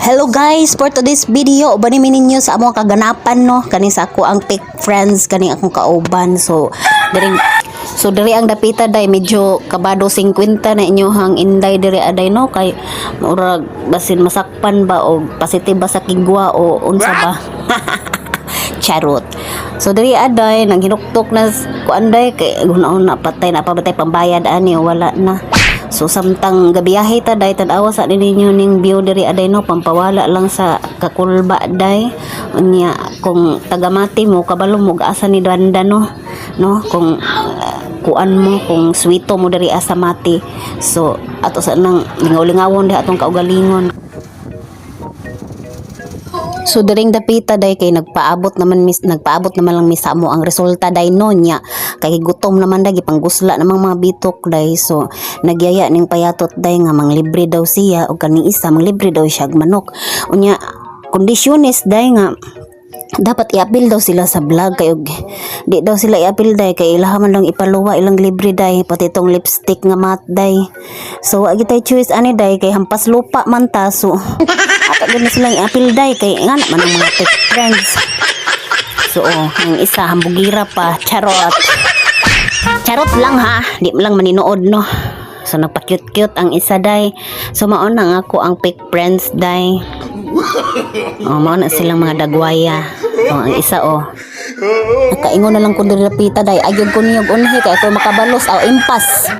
Hello guys, for today's video ubani mi ninyo sa among kaganapan no kani sa ako ang pick friends kani akong kauban. So diri ang dapita day medyo kabado 50 na inyohang inday diri aday no kay murag basin masakpan ba o positive ba sa kigwa o unsa ba. Charot. So diri aday nang hinuktok na kuanday kay una patay na pabatay pambayad ani wala na. So samtang gabiyahe ta day tan-awa sa ninyo ning view diri aday no pampawala lang sa kakulba day unya kung tagamati mo kabalo mo asa ni Danda no kung kuan mo kung swito mo diri asa mati. So ato sa nang lingaw-lingawon di atong kaugalingon. So diring dapita day kay nagpaabot naman lang misa mo ang resulta day no nya kay gutom naman day gipanggusla namang mga bitok day. So nagyaya ning payatot day nga manglibre daw siya o kaning isa manglibre daw siya og manok unya kondisyones day nga dapat i-appeal daw sila sa vlog kay di daw sila i-appeal day kay ilaha man lang ipaluwa ilang libre day pati tong lipstick nga mat day. So agi tay choice ani day kay hampas lupa man ta so ato gani sila i-appeal day kay nga man ang mga pick friends. So ang isa hambugira pa charot lang ha di lang maninood no. So nagpa-cute ang isa day. So mao na ako ang pick friends day. Mao na silang mga dagwaya. Ang isa nakaingon na lang ko diri pita day. Agyod ko niyog unhi kay ako makabalos aw impas.